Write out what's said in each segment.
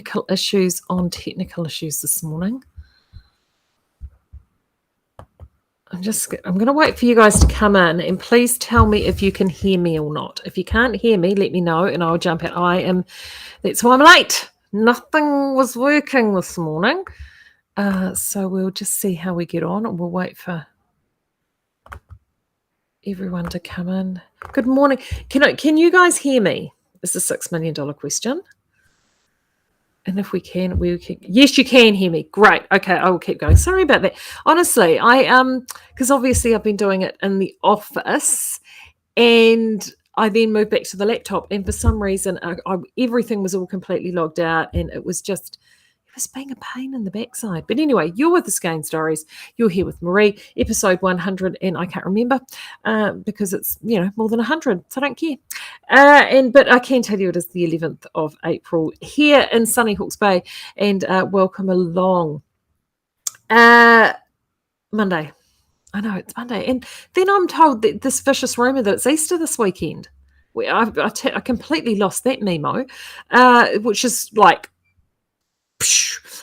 technical issues on technical issues this morning. I'm going to wait for you guys to come in, and please tell me if you can hear me or not. If you can't hear me, let me know and I'll jump out. That's why I'm late. Nothing was working this morning. So we'll just see how we get on, and we'll wait for everyone to come in. Good morning. Can you guys hear me? It's a $6 million question. And if we can, yes, you can hear me. Great. Okay, I will keep going. Sorry about that. Honestly, because obviously I've been doing it in the office, and I then moved back to the laptop, and for some reason, everything was all completely logged out, and it was being a pain in the backside. But anyway, you're with the Skeinz Diaries. You're here with Marie, episode 100, and I can't remember because it's more than 100, so I don't care. But I can tell you it is the 11th of April here in sunny Hawke's Bay, and welcome along. Monday. I know it's Monday, and then I'm told that this vicious rumour that it's Easter this weekend. I completely lost that memo, which is like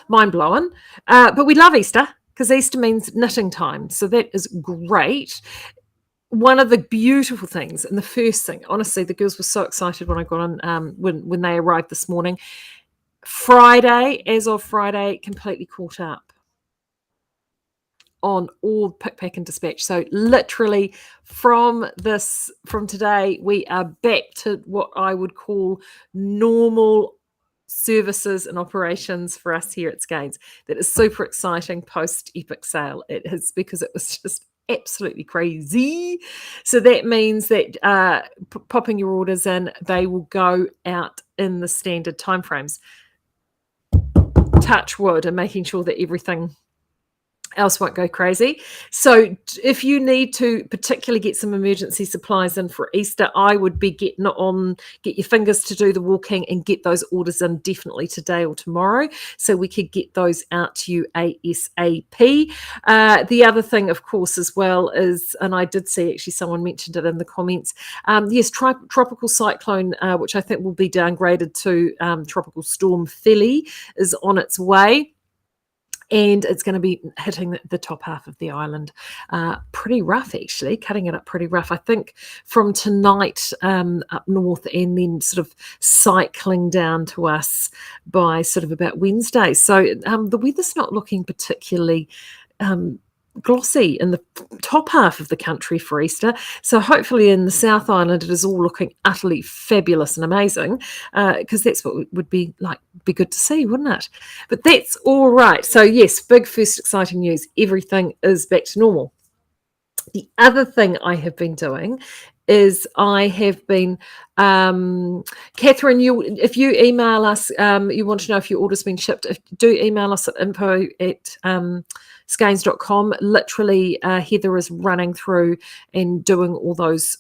mind-blowing, but we love Easter because Easter means knitting time, so that is great. One of the beautiful things, and the first thing, honestly, the girls were so excited when I got on when they arrived this morning. As of Friday, completely caught up on all pick, pack and dispatch. So literally from today, we are back to what I would call normal services and operations for us here at Skeinz. That is super exciting post epic sale. It is, because it was just absolutely crazy. So that means that popping your orders in, they will go out in the standard timeframes. Touch wood, and making sure that everything else won't go crazy. So if you need to particularly get some emergency supplies in for Easter, I would be get your fingers to do the walking and get those orders in definitely today or tomorrow, so we could get those out to you ASAP. The other thing, of course, as well is, and I did see actually someone mentioned it in the comments, yes, tropical cyclone, which I think will be downgraded to tropical storm Philly, is on its way. And it's going to be hitting the top half of the island pretty rough, actually, cutting it up pretty rough. I think from tonight up north, and then sort of cycling down to us by sort of about Wednesday. So the weather's not looking particularly glossy in the top half of the country for Easter. So hopefully in the South Island it is all looking utterly fabulous and amazing, because that's what would be good to see, wouldn't it? But that's all right. So yes, big first exciting news. Everything is back to normal. The other thing I have been doing is I have been, Catherine, if you email us, you want to know if your order's been shipped, do email us at info@skeinz.com. Literally, Heather is running through and doing all those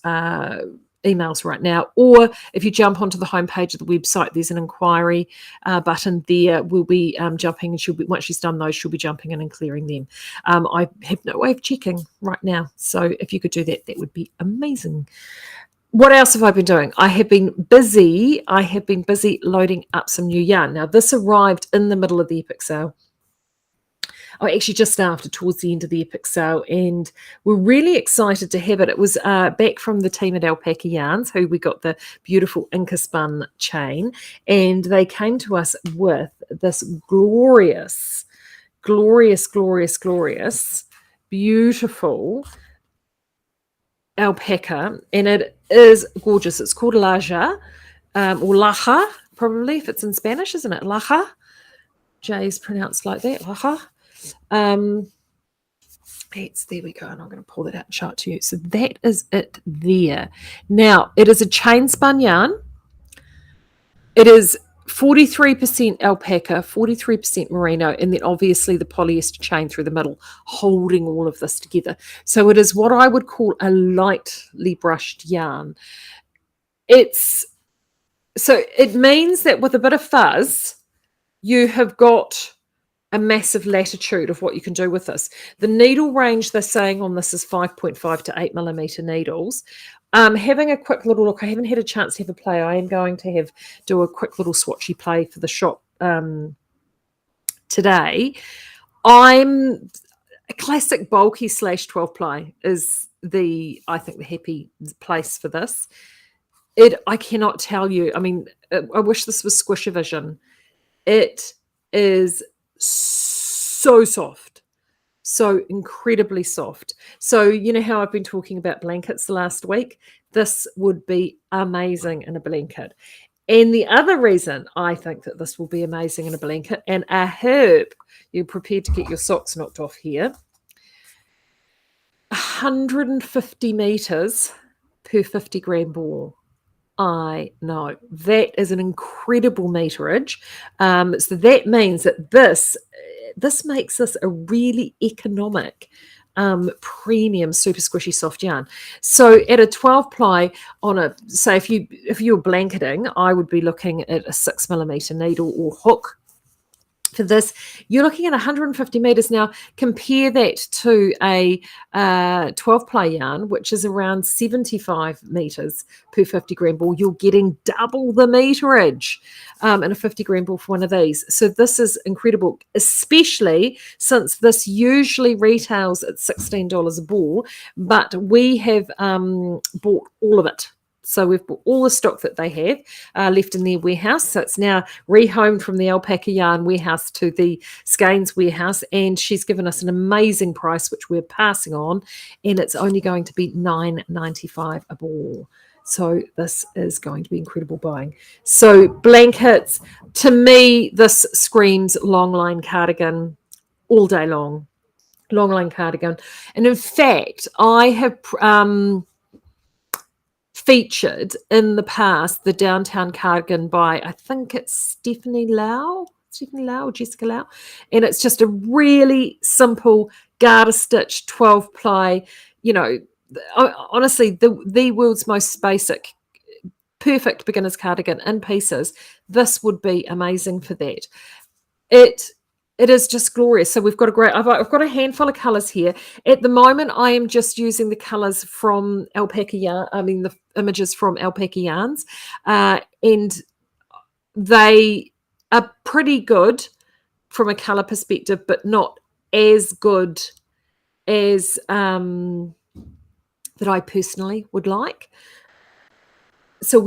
emails right now. Or if you jump onto the homepage of the website, there's an inquiry button there. We'll be jumping, and once she's done those, she'll be jumping in and clearing them. I have no way of checking right now, so if you could do that, that would be amazing. What else have I been doing? I have been busy loading up some new yarn. Now, this arrived in the middle of the epic sale. Actually just after, towards the end of the epic sale, and we're really excited to have it. It was back from the team at Alpaca Yarns, who we got the beautiful Inca spun chain, and they came to us with this glorious, beautiful alpaca, and it is gorgeous. It's called Laja, or Laja, probably, if it's in Spanish, isn't it? Laja. J is pronounced like that, Laja. There we go, and I'm going to pull that out and show it to you. So that is it there. Now, it is a chain spun yarn. It is 43% alpaca, 43% merino, and then obviously the polyester chain through the middle, holding all of this together. So it is what I would call a lightly brushed yarn. It means that with a bit of fuzz, you have got a massive latitude of what you can do with this. The needle range they're saying on this is 5.5 to 8 millimeter needles. Having a quick little look, I haven't had a chance to have a play. I am going to do a quick little swatchy play for the shop today. I'm a classic bulky / 12 ply is I think the happy place for this. I cannot tell you. I mean, I wish this was Squish-O-Vision. It is so soft, so incredibly soft. So you know how I've been talking about blankets the last week? This would be amazing in a blanket. And the other reason I think that this will be amazing in a blanket, and I hope you're prepared to get your socks knocked off here, 150 meters per 50 gram ball. I know that is an incredible meterage. So that means that this makes this a really economic premium super squishy soft yarn. So at a 12 ply on a, say if you're blanketing, I would be looking at a 6mm needle or hook. For this, you're looking at 150 meters. Now, compare that to a 12 ply yarn, which is around 75 meters per 50 gram ball. You're getting double the meterage in a 50 gram ball for one of these. So this is incredible, especially since this usually retails at $16 a ball, but we have bought all of it. So we've bought all the stock that they have left in their warehouse. So it's now rehomed from the Alpaca Yarn warehouse to the Skeinz warehouse. And she's given us an amazing price, which we're passing on. And it's only going to be $9.95 a ball. So this is going to be incredible buying. So blankets, to me, this screams long line cardigan all day long. Long line cardigan. And in fact, I have... featured in the past the downtown cardigan by, I think it's Stephanie Lau or Jessica Lau, and it's just a really simple garter stitch 12 ply, you know, honestly the world's most basic perfect beginner's cardigan in pieces. This would be amazing for that. It is just glorious. So we've got I've got a handful of colours here. At the moment, I am just using the colours from Alpaca Yarn, the images from Alpaca Yarns. And they are pretty good from a colour perspective, but not as good as that I personally would like. So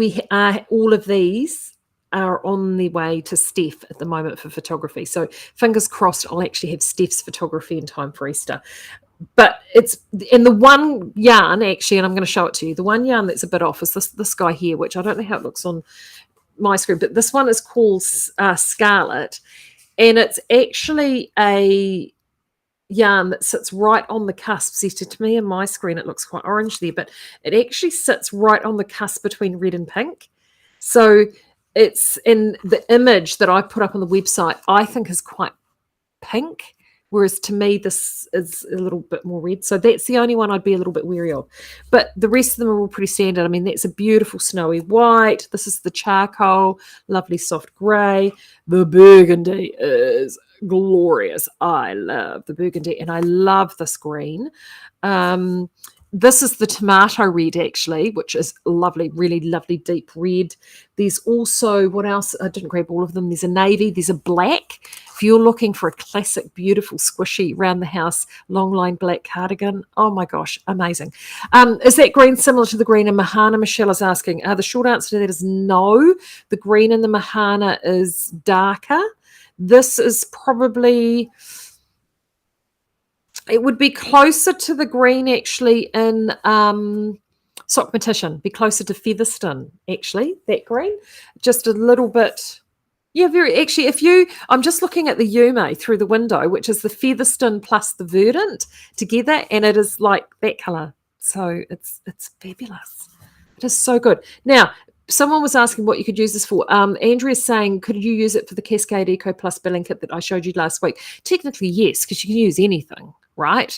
all of these are on their way to Steph at the moment for photography. So fingers crossed I'll actually have Steph's photography in time for Easter. But it's in the one yarn actually, and I'm going to show it to you. The one yarn that's a bit off is this guy here, which I don't know how it looks on my screen, but this one is called Scarlet, and it's actually a yarn that sits right on the cusp. See, to me in my screen it looks quite orange there, but it actually sits right on the cusp between red and pink. So it's in the image that I put up on the website, I think is quite pink, whereas to me this is a little bit more red. So that's the only one I'd be a little bit wary of. But the rest of them are all pretty standard. I mean, that's a beautiful snowy white. This is the charcoal, lovely soft grey. The burgundy is glorious. I love the burgundy, and I love this green. This is the tomato red, actually, which is lovely, really lovely deep red. There's also, what else? I didn't grab all of them. There's a navy. There's a black. If you're looking for a classic, beautiful, squishy, round the house, long line black cardigan, oh my gosh, amazing. Is that green similar to the green in Mahana? Michelle is asking. The short answer to that is no. The green in the Mahana is darker. This is probably... It would be closer to the green actually in Sock Mortician, be closer to Featherston actually, that green. Just a little bit, yeah, very, actually I'm just looking at the Yume through the window, which is the Featherston plus the Verdant together, and it is like that colour. So it's fabulous. It is so good. Now, someone was asking what you could use this for. Andrea's saying, could you use it for the Cascade Eco Plus blanket that I showed you last week? Technically, yes, because you can use anything, right?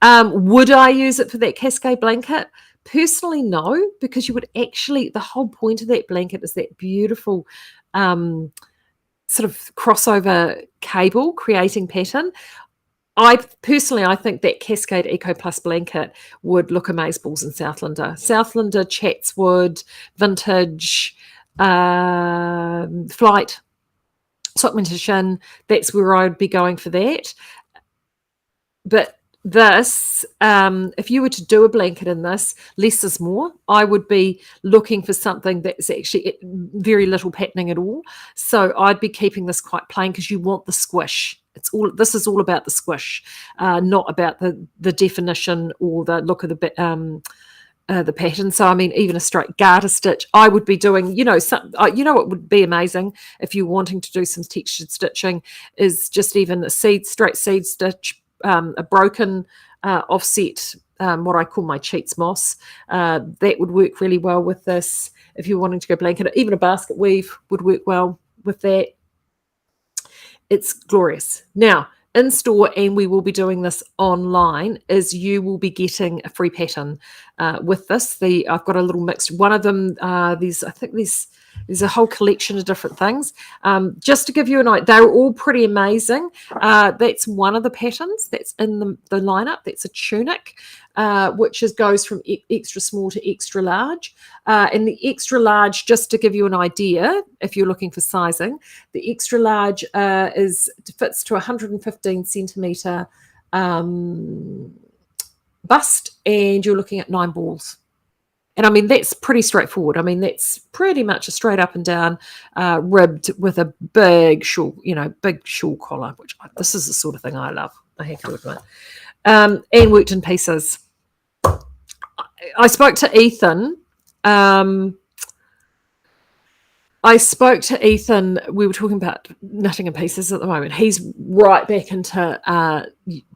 Would I use it for that Cascade blanket? Personally, no, because you would actually, the whole point of that blanket is that beautiful sort of crossover cable creating pattern. I think that Cascade Eco Plus blanket would look amazeballs in Southlander, Chatswood, Vintage, Flight. sock magician, that's where I would be going for that. But this, if you were to do a blanket in this, less is more. I would be looking for something that's actually very little patterning at all. So I'd be keeping this quite plain because you want the squish. This is all about the squish, not about the definition or the look of the pattern. So I mean, even a straight garter stitch, I would be doing, what would be amazing if you're wanting to do some textured stitching is just even a straight seed stitch, a broken offset, what I call my cheats moss. That would work really well with this. If you're wanting to go blanket, even a basket weave would work well with that. It's glorious. Now, in store, and we will be doing this online, is you will be getting a free pattern with this. I've got a little mixed one of them. There's a whole collection of different things. Just to give you an idea, they're all pretty amazing. That's one of the patterns that's in the lineup. That's a tunic, which goes from extra small to extra large. And the extra large, just to give you an idea, if you're looking for sizing, the extra large fits to 115 centimetre bust, and you're looking at 9 balls. And I mean, that's pretty straightforward. I mean, that's pretty much a straight up and down ribbed with a big shawl, big shawl collar, which this is the sort of thing I love, I have to admit. And worked in pieces. I spoke to Ethan. We were talking about knitting in pieces at the moment. He's right back into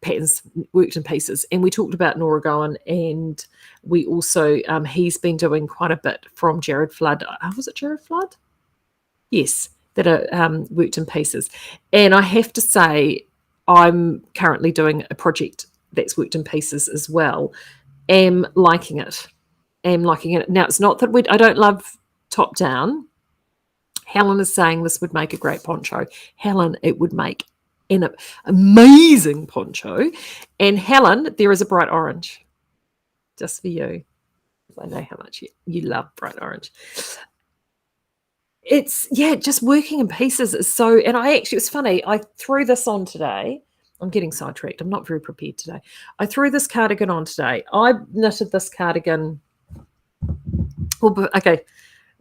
patterns worked in pieces. And we talked about Nora Gowan, and we also, he's been doing quite a bit from Jared Flood. Was it Jared Flood? Yes, that are worked in pieces. And I have to say, I'm currently doing a project that's worked in pieces as well. Am liking it. Now, it's not that I don't love top down. Helen is saying this would make a great poncho. Helen, it would make an amazing poncho. And Helen, there is a bright orange just for you. I know how much you love bright orange. It's, just working in pieces is so, and it was funny, I threw this on today. I'm getting sidetracked. I'm not very prepared today. I threw this cardigan on today. I knitted this cardigan. Okay,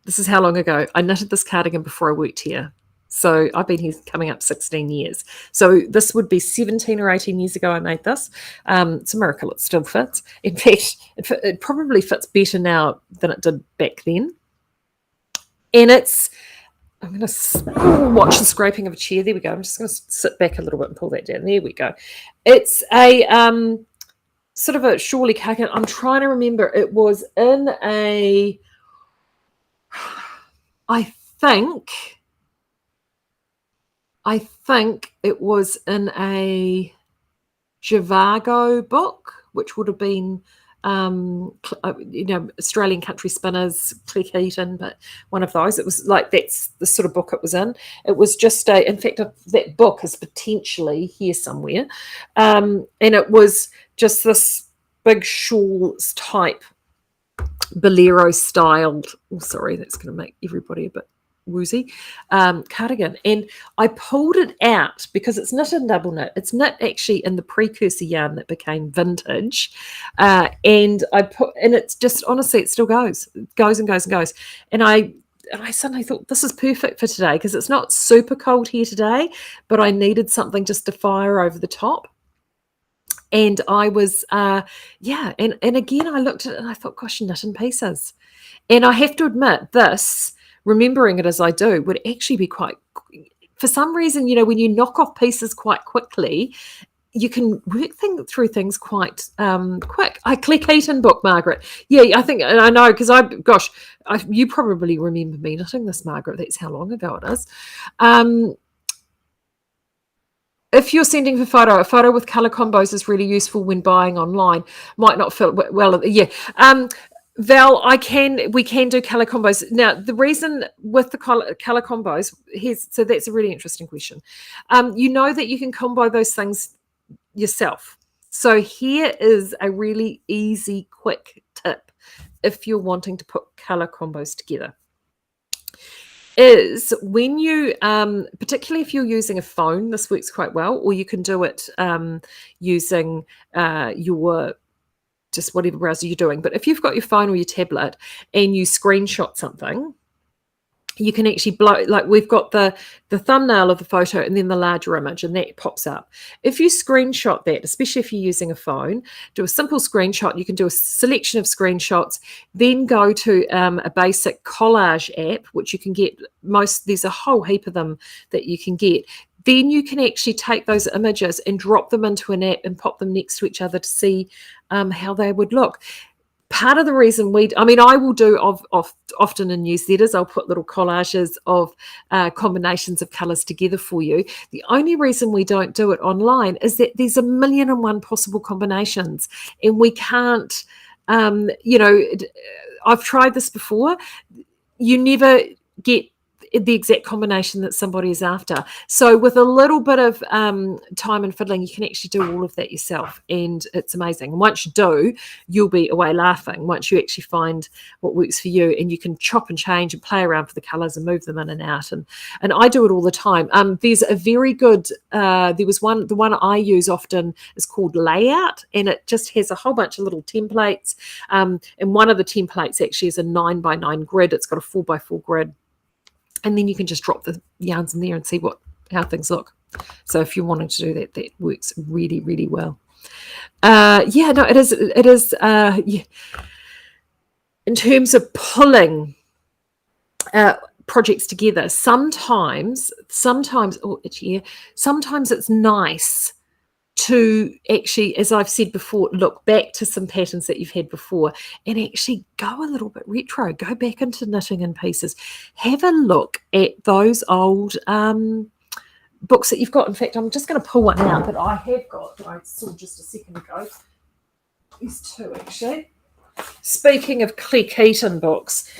this is how long ago. I knitted this cardigan before I worked here. So I've been here coming up 16 years. So this would be 17 or 18 years ago I made this. It's a miracle it still fits. In fact, it probably fits better now than it did back then. And I'm going to watch the scraping of a chair. There we go. I'm just going to sit back a little bit and pull that down. There we go. It's a sort of a shawly cardigan. I'm trying to remember. It was in a, I think it was in a Zhivago book, which would have been Australian Country Spinners, Click Eaton, but one of those. It was like, that's the sort of book it was in. It was just in fact, that book is potentially here somewhere. And it was just this big shawl type, bolero styled, sorry, that's going to make everybody a bit woozy, cardigan. And I pulled it out because it's knit and double knit. It's knit actually in the precursor yarn that became vintage. And it's just, honestly, it still goes and goes and goes. And I suddenly thought, this is perfect for today because it's not super cold here today, but I needed something just to fire over the top. And I was, and again, I looked at it and I thought, gosh, knit in pieces. And I have to admit, this, remembering it as I do, would actually be quite, for some reason, when you knock off pieces quite quickly, you can work through things quite quick. I Click Eaton book, Margaret. Yeah, I think, and I know, because you probably remember me knitting this, Margaret. That's how long ago it is. If you're sending for photo, a photo with colour combos is really useful when buying online. Might not fit well. Yeah. Val, we can do colour combos. Now, the reason with the colour combos, so that's a really interesting question. You know that you can combo those things yourself. So here is a really easy, quick tip if you're wanting to put colour combos together. is when you, particularly if you're using a phone, this works quite well, or you can do it using your just whatever browser you're doing. But if you've got your phone or your tablet and you screenshot something, you can actually blow, like we've got the thumbnail of the photo and then the larger image, and that pops up. If you screenshot that, especially if you're using a phone, do a simple screenshot. You can do a selection of screenshots, then go to a basic collage app, which you can get there's a whole heap of them that you can get. Then you can actually take those images and drop them into an app and pop them next to each other to see how they would look. Part of the reason I will do often in newsletters, I'll put little collages of combinations of colours together for you. The only reason we don't do it online is that there's 1,000,001 possible combinations, and we can't, I've tried this before. You never get the exact combination that somebody is after. So with a little bit of time and fiddling, you can actually do all of that yourself, and it's amazing. And once you do, you'll be away laughing once you actually find what works for you, and you can chop and change and play around for the colours and move them in and out. And I do it all the time. There's a very good, the one I use often is called Layout, and it just has a whole bunch of little templates. And one of the templates actually is a 9x9 grid. It's got a 4x4 grid. And then you can just drop the yarns in there and see how things look. So if you're wanting to do that, that works really, really well. It is. In terms of pulling projects together, sometimes it's nice to actually, as I've said before, look back to some patterns that you've had before and actually go a little bit retro, go back into knitting in pieces, have a look at those old books that you've got. In fact, I'm just going to pull one out that I have got that I saw just a second ago. There's two actually. Speaking of Claire Keaton books,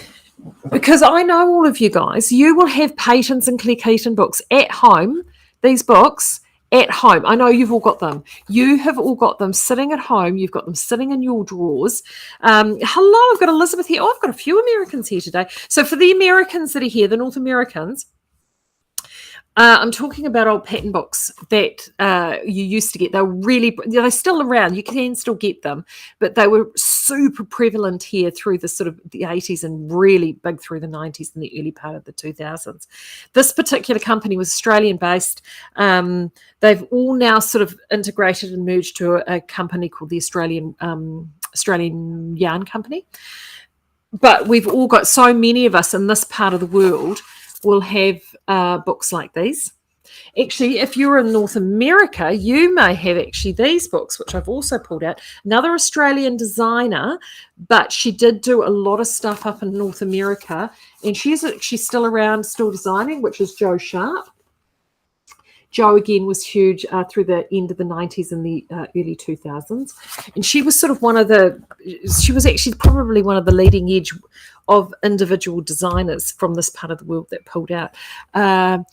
because I know all of you guys, you will have patterns in Claire Keaton books at home, these books, at home. I know you've all got them. You have all got them sitting at home. You've got them sitting in your drawers. Hello, I've got Elizabeth here. Oh, I've got a few Americans here today. So for the Americans that are here, the North Americans, I'm talking about old pattern books that you used to get. They're still around. You can still get them, but they were super prevalent here through the sort of the 80s and really big through the 90s and the early part of the 2000s. This particular company was Australian based. They've all now sort of integrated and merged to a company called the Australian Yarn Company. But we've all got, so many of us in this part of the world will have books like these. Actually, if you're in North America, you may have actually these books, which I've also pulled out. Another Australian designer, but she did do a lot of stuff up in North America, and she's actually still around, still designing, which is Jo Sharp. Jo, again, was huge through the end of the 90s and the early 2000s. And she was she was actually probably one of the leading edge of individual designers from this part of the world that pulled out. Well,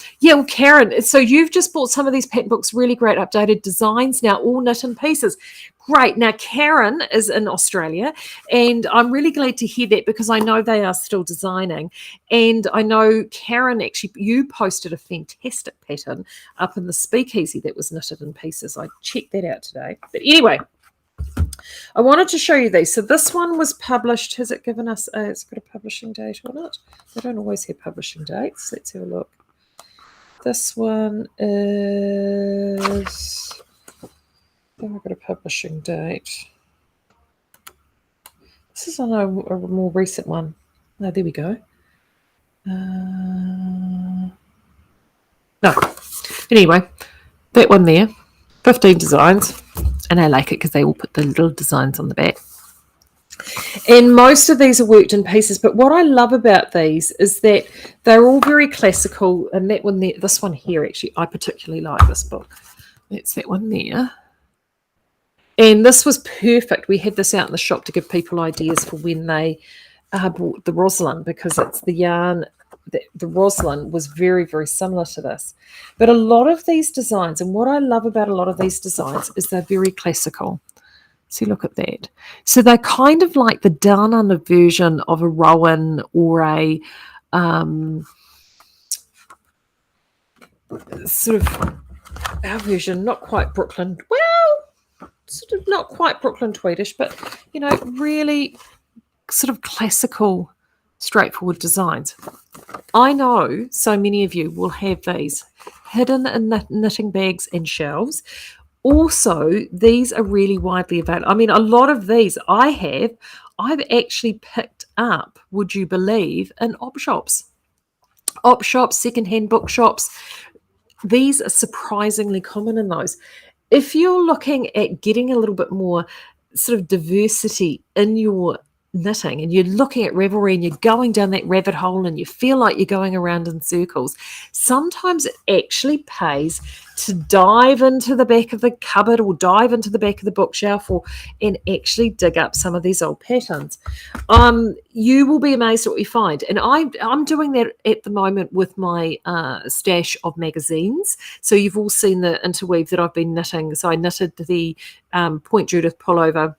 Karen, so you've just bought some of these pattern books, really great updated designs now, all knit in pieces. Great. Now, Karen is in Australia, and I'm really glad to hear that because I know they are still designing. And I know, Karen, actually, you posted a fantastic pattern up in the Speakeasy that was knitted in pieces. I checked that out today. But anyway, I wanted to show you these. So this one was published. Has it given us it's got a publishing date on it? They don't always have publishing dates. Let's have a look. This one is... I've got a publishing date. This is on a more recent one. Oh, there we go. No. Anyway, that one there, 15 designs. And I like it because they all put the little designs on the back. And most of these are worked in pieces. But what I love about these is that they're all very classical. And that one there, this one here, actually, I particularly like this book. That's that one there. And this was perfect. We had this out in the shop to give people ideas for when they bought the Roslyn, because it's the yarn. The Roslyn was very, very similar to this. But a lot of these designs, and what I love about a lot of these designs, is they're very classical. See, look at that. So they're kind of like the down under version of a Rowan or a sort of our version, not quite Brooklyn. Well, sort of not quite Brooklyn tweedish, but really sort of classical, straightforward designs. I know so many of you will have these hidden in knitting bags and shelves. Also, these are really widely available. I mean, a lot of these I've actually picked up, would you believe, in op shops, secondhand bookshops. These are surprisingly common in those. If you're looking at getting a little bit more sort of diversity in your knitting and you're looking at Revelry and you're going down that rabbit hole and you feel like you're going around in circles, sometimes it actually pays to dive into the back of the cupboard or dive into the back of the bookshelf and actually dig up some of these old patterns. You will be amazed at what you find. And I'm doing that at the moment with my stash of magazines. So you've all seen the interweave that I've been knitting. So I knitted the Point Judith pullover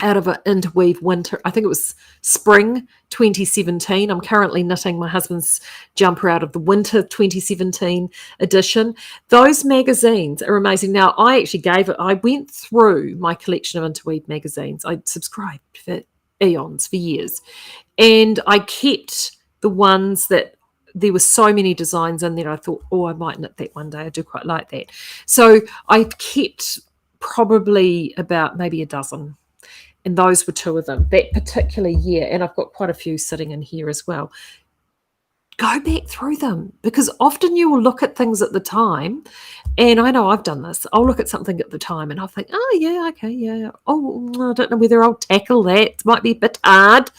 out of an interweave winter, I think it was spring 2017. I'm currently knitting my husband's jumper out of the winter 2017 edition. Those magazines are amazing. Now, I went through my collection of interweave magazines. I subscribed for eons, for years. And I kept the ones that there were so many designs in there. I thought, I might knit that one day. I do quite like that. So I kept probably about maybe a dozen. And those were two of them that particular year. And I've got quite a few sitting in here as well. Go back through them, because often you will look at things at the time. And I know I've done this. I'll look at something at the time and I'll think, oh, yeah, okay, yeah. Oh, I don't know whether I'll tackle that. It might be a bit hard.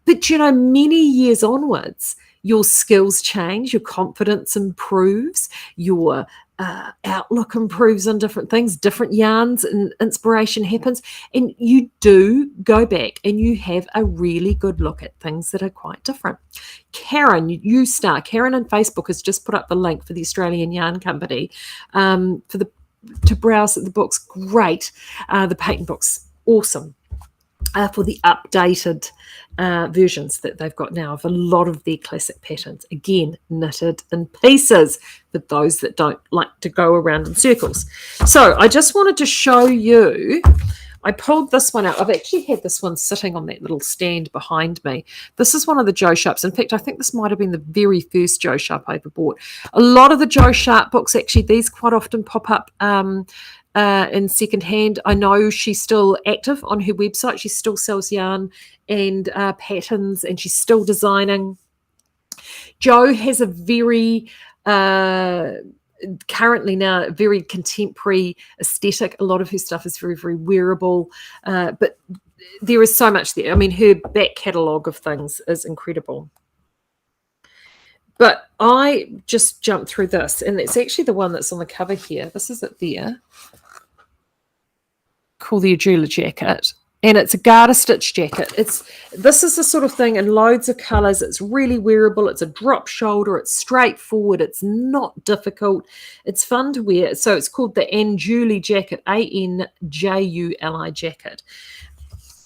But, many years onwards, your skills change, your confidence improves, your outlook improves on different things, different yarns and inspiration happens. And you do go back and you have a really good look at things that are quite different. Karen on Facebook has just put up the link for the Australian Yarn Company to browse at the books. Great. The patent books, awesome. For the updated versions that they've got now of a lot of their classic patterns, again knitted in pieces for those that don't like to go around in circles. So I just wanted to show you, I pulled this one out. I've actually had this one sitting on that little stand behind me. This is one of the Joe Sharps. In fact, I think this might have been the very first Joe Sharp I ever bought. A lot of the Joe Sharp books, actually, these quite often pop up in secondhand. I know she's still active on her website. She still sells yarn and patterns, and she's still designing. Jo has a very currently now very contemporary aesthetic. A lot of her stuff is very, very wearable, but there is so much there. I mean, her back catalogue of things is incredible. But I just jumped through this, and it's actually the one that's on the cover here. This is it there. Called the Ajula jacket, and it's a garter stitch jacket. This is the sort of thing in loads of colors. It's really wearable. It's a drop shoulder. It's straightforward. It's not difficult. It's fun to wear. So it's called the Anjuli jacket, Anjuli jacket.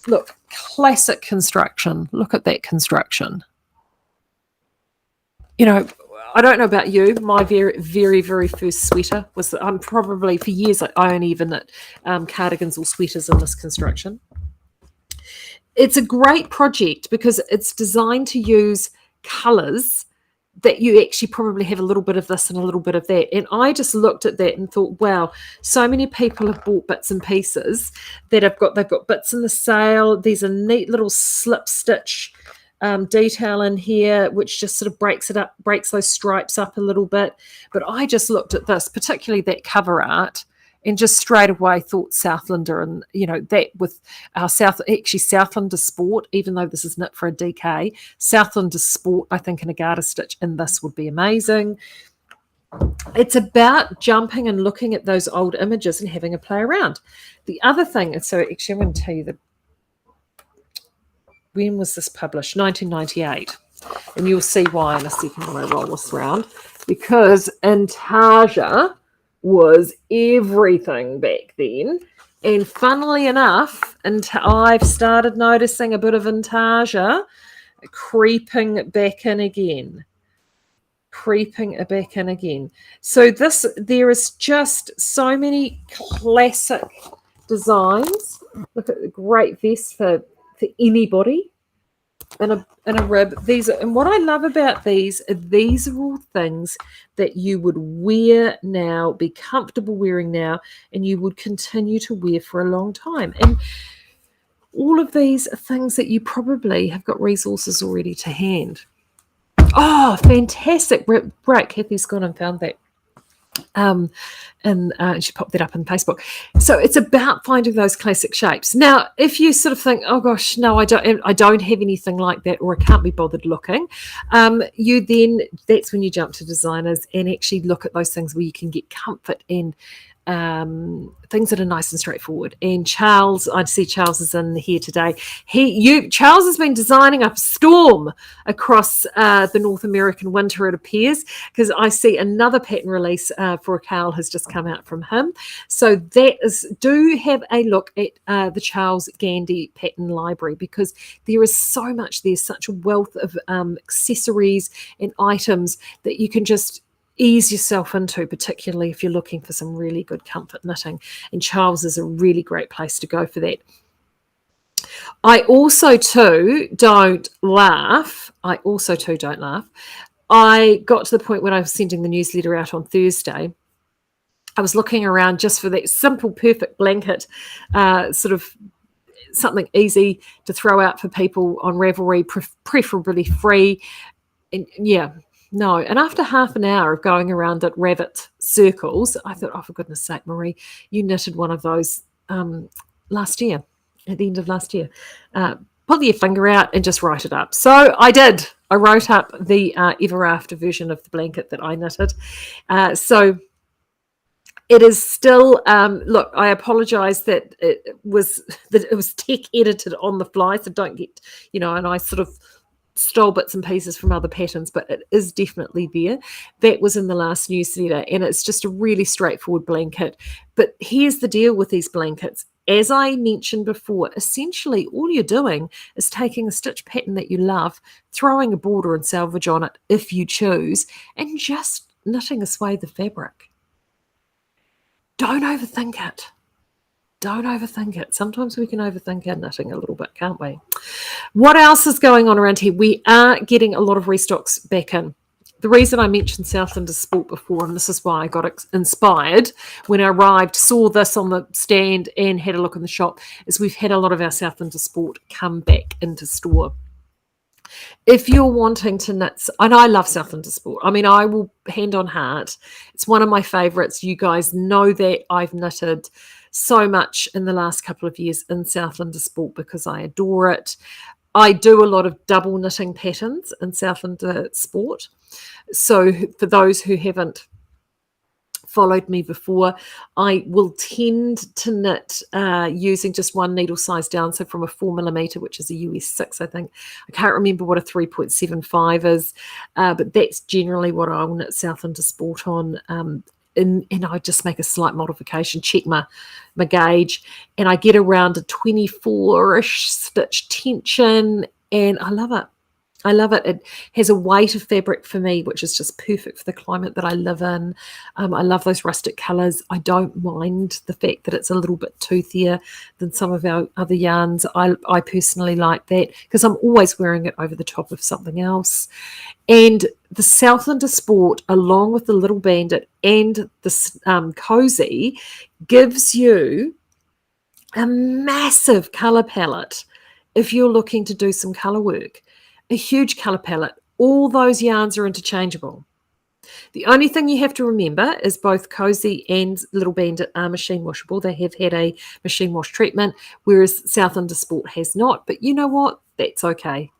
Look, classic construction. Look at that construction. I don't know about you. My very, very, very first sweater was, probably for years, I only even knit cardigans or sweaters in this construction. It's a great project because it's designed to use colours that you actually probably have a little bit of this and a little bit of that. And I just looked at that and thought, wow, so many people have bought bits and pieces that they've got bits in the sale. There's a neat little slip stitch detail in here, which just sort of breaks those stripes up a little bit. But I just looked at this, particularly that cover art, and just straight away thought Southlander, and that with our Southlander Sport, even though this is knit for a DK, Southlander Sport, I think in a garter stitch, and this would be amazing. It's about jumping and looking at those old images and having a play around. The other thing, so actually I'm going to tell you when was this published? 1998. And you'll see why in a second when I roll this around. Because Intarsia was everything back then. And funnily enough, I've started noticing a bit of Intarsia creeping back in again. creeping it back in again. So there is just so many classic designs. Look at the great vest for anybody. And a rib. And what I love about these are all things that you would wear now, be comfortable wearing now, and you would continue to wear for a long time. And all of these are things that you probably have got resources already to hand. Oh, fantastic. Right, Kathy's gone and found that. And she popped that up on Facebook. So it's about finding those classic shapes. Now, if you sort of think, oh gosh, no, I don't have anything like that, or I can't be bothered looking, that's when you jump to designers and actually look at those things where you can get comfort and things that are nice and straightforward. And Charles, I see Charles is in here today. Charles has been designing up a storm across the North American winter, it appears, because I see another pattern release for a cowl has just come out from him. So do have a look at the Charles Gandy pattern library, because there is so much, there's such a wealth of accessories and items that you can just ease yourself into, particularly if you're looking for some really good comfort knitting. And Charles is a really great place to go for that. I also too don't laugh. I got to the point when I was sending the newsletter out on Thursday. I was looking around just for that simple, perfect blanket, sort of something easy to throw out for people on Ravelry, preferably free. And yeah. No, and after half an hour of going around at rabbit circles, I thought, oh, for goodness sake, Marie, you knitted one of those last year, at the end of last year. Pull your finger out and just write it up. So I did. I wrote up the ever after version of the blanket that I knitted. So it is still, look, I apologise that it was tech edited on the fly, so don't get, and I sort of stole bits and pieces from other patterns, but it is definitely there. That was in the last newsletter, and it's just a really straightforward blanket. But here's the deal with these blankets. As I mentioned before, essentially all you're doing is taking a stitch pattern that you love, throwing a border and selvage on it if you choose, and just knitting a swathe of fabric. Don't overthink it. Don't overthink it. Sometimes we can overthink our knitting a little bit, can't we? What else is going on around here? We are getting a lot of restocks back in. The reason I mentioned Southland Sport before, and this is why I got inspired when I arrived, saw this on the stand and had a look in the shop, is we've had a lot of our Southland Sport come back into store. If you're wanting to knit, and I love Southland Sport. I mean, I will, hand on heart, it's one of my favourites. You guys know that I've knitted so much in the last couple of years in Southland Sport because I adore it. I do a lot of double knitting patterns in Southland Sport. So for those who haven't followed me before, I will tend to knit using just one needle size down, so from a 4mm, which is a US 6, I think. I can't remember what a 3.75 is, but that's generally what I will knit Southland Sport on. And I just make a slight modification, check my gauge, and I get around a 24-ish stitch tension, and I love it. I love it. It has a weight of fabric for me, which is just perfect for the climate that I live in. I love those rustic colours. I don't mind the fact that it's a little bit toothier than some of our other yarns. I personally like that because I'm always wearing it over the top of something else. And the Southland Sport, along with the Little Bandit and the Cozy, gives you a massive colour palette if you're looking to do some colour work. A huge colour palette. All those yarns are interchangeable. The only thing you have to remember is both Cozy and Little Bandit are machine washable. They have had a machine wash treatment, whereas Southland Sport has not. But you know what? That's okay.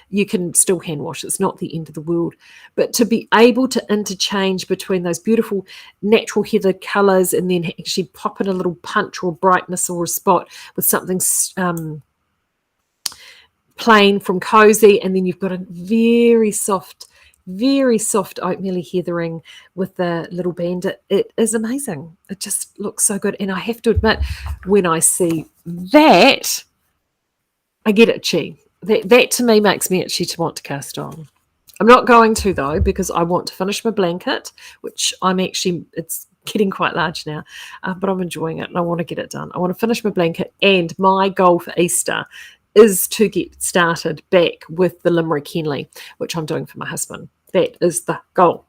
You can still hand wash. It's not the end of the world. But to be able to interchange between those beautiful natural heather colours and then actually pop in a little punch or brightness or a spot with something plain from Cozy, and then you've got a very soft oatmeal heathering with the Little Bandit. It is amazing. It just looks so good. And I have to admit, when I see that, I get itchy. That to me makes me itchy to want to cast on. I'm not going to, though, because I want to finish my blanket, which it's getting quite large now, but I'm enjoying it and I want to get it done. I want to finish my blanket, and my goal for Easter is to get started back with the Limerick Henley, which I'm doing for my husband. That is the goal.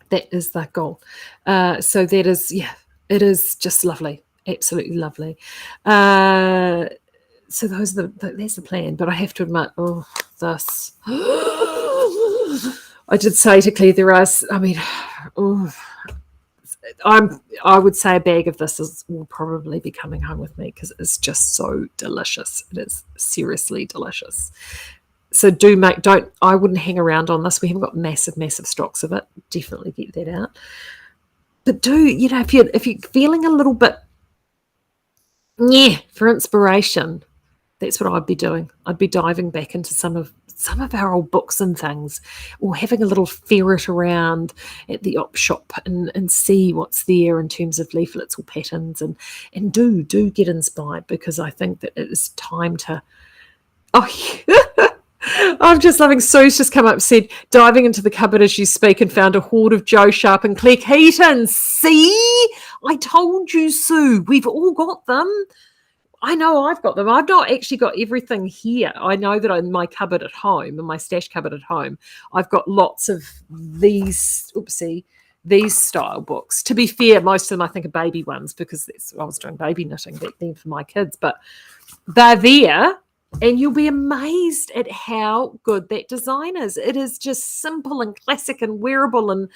That is the goal. So that is, yeah, it is just lovely. Absolutely lovely. So that's the plan. But I have to admit, this. I did say to Claire, I would say a bag of this will probably be coming home with me because it's just so delicious. It is seriously delicious. So I wouldn't hang around on this. We haven't got massive stocks of it. Definitely get that out. But if you're feeling a little bit for inspiration, that's what I'd be doing. I'd be diving back into some of our old books and things, or having a little ferret around at the op shop and see what's there in terms of leaflets or patterns, and do get inspired, because I think that it is time to. I'm just loving Sue's just come up and said, diving into the cupboard as you speak and found a hoard of Joe Sharp and Claire Keaton. See? I told you, Sue. We've all got them. I know I've got them. I've not actually got everything here. I know that in my cupboard at home, in my stash cupboard at home, I've got lots of these style books. To be fair, most of them I think are baby ones, because I was doing baby knitting back then for my kids. But they're there, and you'll be amazed at how good that design is. It is just simple and classic and wearable and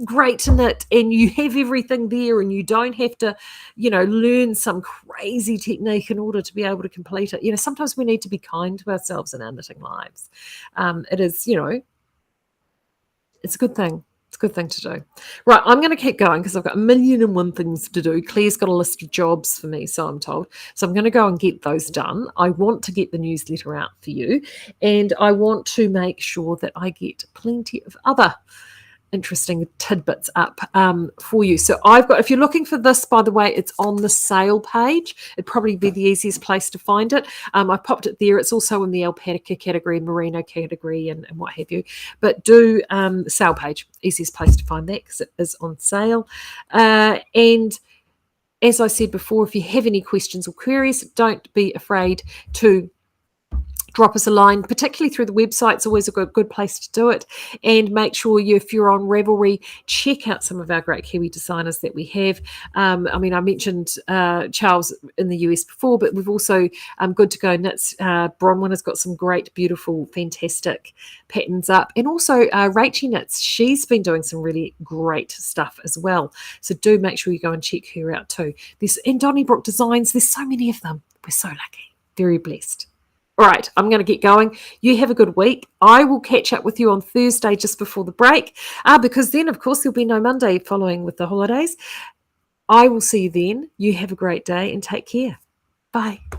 great to knit, and you have everything there, and you don't have to learn some crazy technique in order to be able to complete it. Sometimes we need to be kind to ourselves in our knitting lives. It is, it's a good thing. It's a good thing to do. Right, I'm going to keep going because I've got 1,000,001 things to do. Claire's got a list of jobs for me, so I'm told. So I'm going to go and get those done. I want to get the newsletter out for you, and I want to make sure that I get plenty of other interesting tidbits up for you. So if you're looking for this, by the way, it's on the sale page. It'd probably be the easiest place to find it. I popped it there. It's also in the alpaca category, merino category, and what have you. But do the sale page, easiest place to find that, because it is on sale. And as I said before, if you have any questions or queries, don't be afraid to drop us a line, particularly through the website. It's always a good place to do it. And make sure if you're on Ravelry, check out some of our great Kiwi designers that we have. I mentioned Charles in the US before, but we've also Good to Go Knits. Bronwyn has got some great, beautiful, fantastic patterns up. And also Rachie Knits. She's been doing some really great stuff as well. So do make sure you go and check her out too. And Donnybrook Designs, there's so many of them. We're so lucky. Very blessed. All right, I'm going to get going. You have a good week. I will catch up with you on Thursday just before the break, because then, of course, there'll be no Monday following with the holidays. I will see you then. You have a great day and take care. Bye.